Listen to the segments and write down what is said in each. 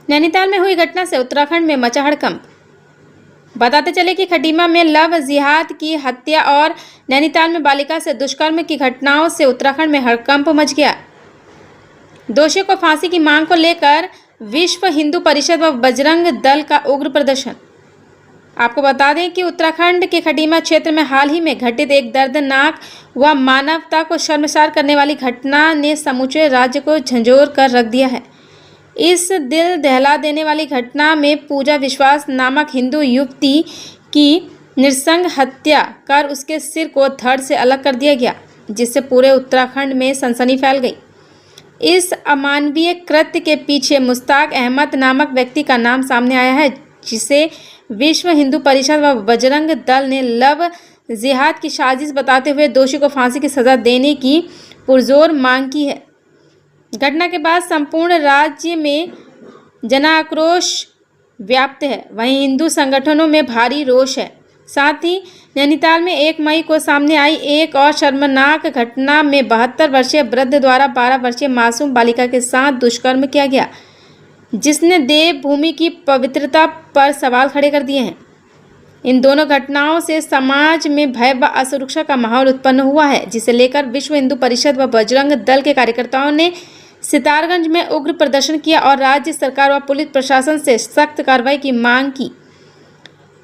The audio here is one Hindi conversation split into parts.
नैनीताल में हुई घटना से उत्तराखंड में मचा हड़कंप। बताते चले कि खटीमा में लव जिहाद की हत्या और नैनीताल में बालिका से दुष्कर्म की घटनाओं से उत्तराखंड में हड़कंप मच गया। दोषियों को फांसी की मांग को लेकर विश्व हिंदू परिषद व बजरंग दल का उग्र प्रदर्शन। आपको बता दें कि उत्तराखंड के खटीमा क्षेत्र में हाल ही में घटित एक दर्दनाक व मानवता को शर्मसार करने वाली घटना ने समूचे राज्य को झंझोर कर रख दिया है। इस दिल दहला देने वाली घटना में पूजा विश्वास नामक हिंदू युवती की नृशंस हत्या कर उसके सिर को धड़ से अलग कर दिया गया, जिससे पूरे उत्तराखंड में सनसनी फैल गई। इस अमानवीय कृत्य के पीछे मुश्ताक अहमद नामक व्यक्ति का नाम सामने आया है, जिसे विश्व हिंदू परिषद व बजरंग दल ने लव जिहाद की साजिश बताते हुए दोषी को फांसी की सजा देने की पुरजोर मांग की है। घटना के बाद संपूर्ण राज्य में जनाक्रोश व्याप्त है। वहीं हिंदू संगठनों में भारी रोष है। साथ ही नैनीताल में 1 मई को सामने आई एक और शर्मनाक घटना में 72 वर्षीय वृद्ध द्वारा 12 वर्षीय मासूम बालिका के साथ दुष्कर्म किया गया, जिसने देवभूमि की पवित्रता पर सवाल खड़े कर दिए हैं। इन दोनों घटनाओं से समाज में भय व असुरक्षा का माहौल उत्पन्न हुआ है, जिसे लेकर विश्व हिंदू परिषद व बजरंग दल के कार्यकर्ताओं ने सितारगंज में उग्र प्रदर्शन किया और राज्य सरकार व पुलिस प्रशासन से सख्त कार्रवाई की मांग की।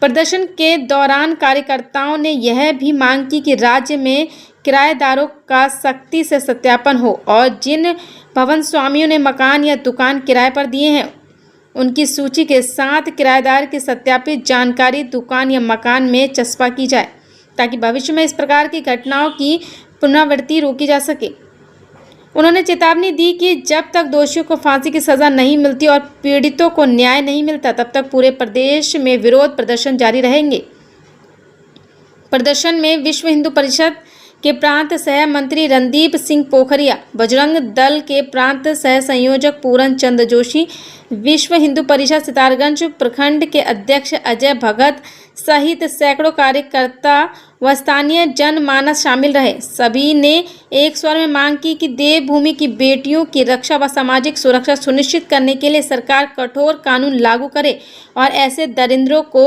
प्रदर्शन के दौरान कार्यकर्ताओं ने यह भी मांग की कि राज्य में किराएदारों का सख्ती से सत्यापन हो और जिन भवन स्वामियों ने मकान या दुकान किराए पर दिए हैं, उनकी सूची के साथ किराएदार की सत्यापित जानकारी दुकान या मकान में चस्पा की जाए, ताकि भविष्य में इस प्रकार की घटनाओं की पुनरावृत्ति रोकी जा सके। उन्होंने चेतावनी दी कि जब तक दोषियों को फांसी की सज़ा नहीं मिलती और पीड़ितों को न्याय नहीं मिलता, तब तक पूरे प्रदेश में विरोध प्रदर्शन जारी रहेंगे। प्रदर्शन में विश्व हिंदू परिषद के प्रांत सह मंत्री रणदीप सिंह पोखरिया, बजरंग दल के प्रांत सह संयोजक पूरन चंद जोशी, विश्व हिंदू परिषद सितारगंज प्रखंड के अध्यक्ष अजय भगत सहित सैकड़ों कार्यकर्ता व स्थानीय जनमानस शामिल रहे। सभी ने एक स्वर में मांग की कि देवभूमि की बेटियों की रक्षा व सामाजिक सुरक्षा सुनिश्चित करने के लिए सरकार कठोर कानून लागू करे और ऐसे दरिंद्रों को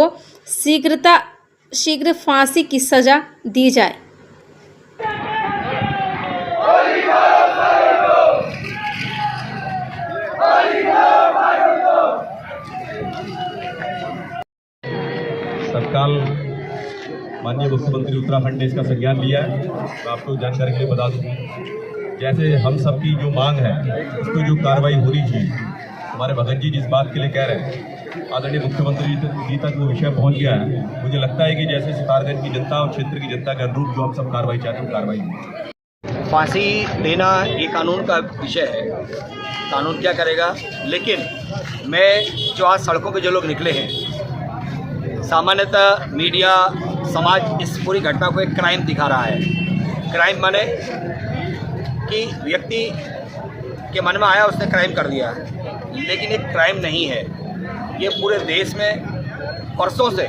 शीघ्र फांसी की सजा दी जाए। तत्काल माननीय मुख्यमंत्री उत्तराखंड ने इसका संज्ञान लिया है। मैं आपको जानकारी के लिए बता दूँ, जैसे हम सब की जो मांग है उसको जो कार्रवाई होनी चाहिए, हमारे भगत जी जिस बात के लिए कह रहे हैं, आदरणीय मुख्यमंत्री जी तक वो विषय पहुंच गया है। मुझे लगता है कि जैसे सितारगंज की जनता और क्षेत्र की जनता के अनुरूप जो हम सब कार्रवाई चाहते हैं, कार्रवाई होगी। फांसी देना ये कानून का विषय है, कानून क्या करेगा। लेकिन मैं जो आज सड़कों पे जो लोग निकले हैं, सामान्यतः मीडिया समाज इस पूरी घटना को एक क्राइम दिखा रहा है। क्राइम माने कि व्यक्ति के मन में आया उसने क्राइम कर दिया, लेकिन एक क्राइम नहीं है। ये पूरे देश में वर्षों से,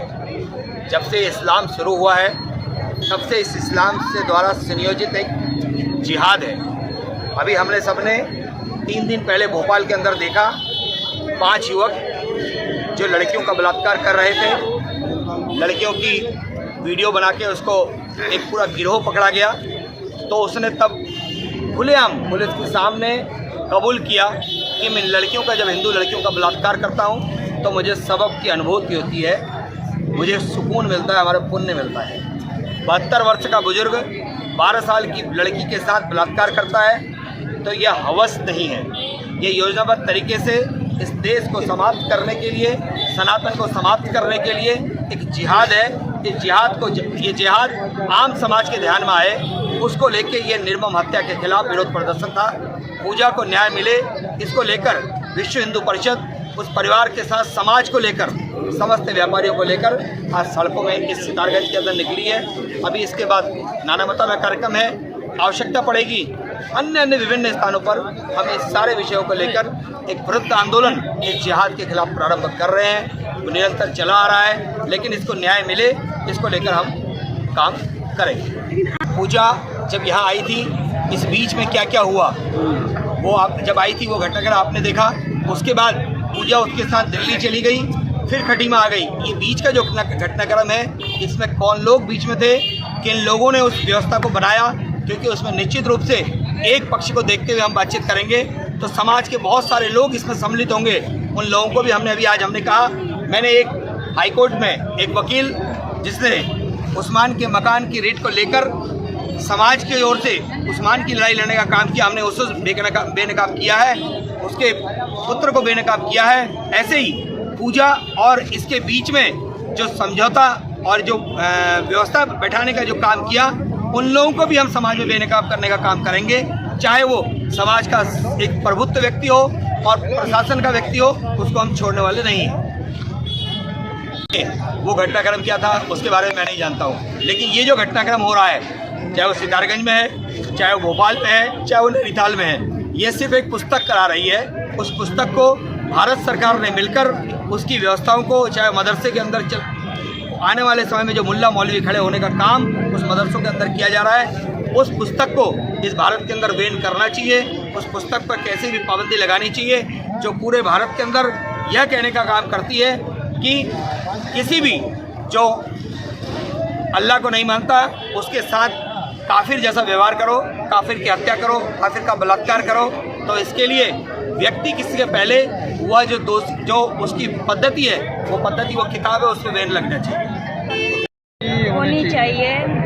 जब से इस्लाम शुरू हुआ है, तब से इस इस्लाम से द्वारा संयोजित एक जिहाद है। अभी हमने सबने 3 दिन पहले भोपाल के अंदर देखा, 5 युवक जो लड़कियों का बलात्कार कर रहे थे, लड़कियों की वीडियो बना के उसको एक पूरा गिरोह पकड़ा गया, तो उसने तब खुलेआम पुलिस के सामने कबूल किया कि मैं लड़कियों का, जब हिंदू लड़कियों का बलात्कार करता हूँ तो मुझे सबब की अनुभूति होती है, मुझे सुकून मिलता है, हमारा पुण्य मिलता है। 72 वर्ष का बुजुर्ग 12 साल की लड़की के साथ बलात्कार करता है, तो यह हवस नहीं है, ये योजनाबद्ध तरीके से इस देश को समाप्त करने के लिए, सनातन को समाप्त करने के लिए एक जिहाद है। ये जिहाद आम समाज के ध्यान में आए, उसको लेके ये निर्मम हत्या के खिलाफ विरोध प्रदर्शन था। पूजा को न्याय मिले, इसको लेकर विश्व हिंदू परिषद उस परिवार के साथ समाज को लेकर, समस्त व्यापारियों को लेकर आज सड़कों में इस सितारगंज के अंदर निकली है। अभी इसके बाद नानामता में कार्यक्रम है, आवश्यकता पड़ेगी अन्य विभिन्न स्थानों पर हम इस सारे विषयों को लेकर एक विरुद्ध आंदोलन इस जिहाद के खिलाफ प्रारंभ कर रहे हैं। वो निरंतर चला आ रहा है, लेकिन इसको न्याय मिले, इसको लेकर हम काम करेंगे। पूजा जब यहाँ आई थी, इस बीच में क्या क्या हुआ वो आप जब आई थी वो घटनाक्रम आपने देखा। उसके बाद पूजा उसके साथ दिल्ली चली गई, फिर खटीमा आ गई। ये बीच का जो घटनाक्रम है, इसमें कौन लोग बीच में थे, किन लोगों ने उस व्यवस्था को बनाया, क्योंकि उसमें निश्चित रूप से एक पक्ष को देखते हुए हम बातचीत करेंगे तो समाज के बहुत सारे लोग इसमें सम्मिलित होंगे। उन लोगों को भी हमने कहा, मैंने एक हाईकोर्ट में एक वकील जिसने उस्मान के मकान की रेट को लेकर समाज की ओर से उस्मान की लड़ाई लड़ने का काम किया, हमने उसे बेनकाब किया है, उसके पुत्र को बेनकाब किया है। ऐसे ही पूजा और इसके बीच में जो समझौता और जो व्यवस्था बैठाने का जो काम किया, उन लोगों को भी हम समाज में बेनकाब करने का काम करेंगे, चाहे वो समाज का एक प्रभुत्व व्यक्ति हो और प्रशासन का व्यक्ति हो, उसको हम छोड़ने वाले नहीं हैं। वो घटनाक्रम क्या था उसके बारे में मैं नहीं जानता हूँ, लेकिन ये जो घटनाक्रम हो रहा है, चाहे वो सितारगंज में है, चाहे वो भोपाल में है, चाहे वो नैनीताल में है, ये सिर्फ एक पुस्तक करा रही है। उस पुस्तक को भारत सरकार ने मिलकर उसकी व्यवस्थाओं को, चाहे मदरसे के अंदर आने वाले समय में जो मुल्ला मौलवी खड़े होने का काम उस मदरसों के अंदर किया जा रहा है, उस पुस्तक को इस भारत के अंदर बैन करना चाहिए। उस पुस्तक पर कैसे भी पाबंदी लगानी चाहिए जो पूरे भारत के अंदर यह कहने का काम करती है कि किसी भी जो अल्लाह को नहीं मानता उसके साथ काफिर जैसा व्यवहार करो, काफिर की हत्या करो, काफिर का बलात्कार करो। तो इसके लिए व्यक्ति किसी के पहले हुआ जो उसकी पद्धति है, वो पद्धति, वो किताब है, उस पर बैन लगना चाहिए, होनी चाहिए।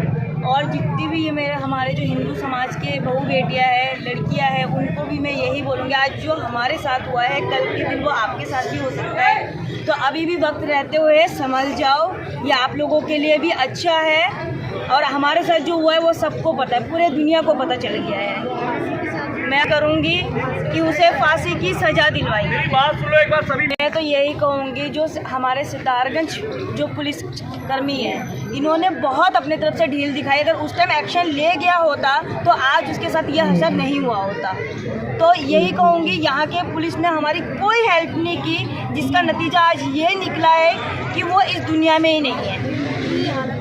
और जितनी भी ये हमारे जो हिंदू समाज के बहू बेटियां हैं, लड़कियां हैं, उनको भी मैं यही बोलूँगी, आज जो हमारे साथ हुआ है कल के दिन वो आपके साथ भी हो सकता है। तो अभी भी वक्त रहते हुए संभल जाओ, ये आप लोगों के लिए भी अच्छा है। और हमारे साथ जो हुआ है वो सबको पता है, पूरे दुनिया को पता चल गया है। मैं करूँगी कि उसे फांसी की सज़ा दिलवाई। बात सुनो एक बार सभी। मैं तो यही कहूँगी, जो हमारे सितारगंज जो पुलिस कर्मी है, इन्होंने बहुत अपने तरफ से ढील दिखाई। अगर उस टाइम एक्शन ले गया होता तो आज उसके साथ यह हशर नहीं हुआ होता। तो यही कहूँगी, यहाँ के पुलिस ने हमारी कोई हेल्प नहीं की, जिसका नतीजा आज ये निकला है कि वो इस दुनिया में ही नहीं है।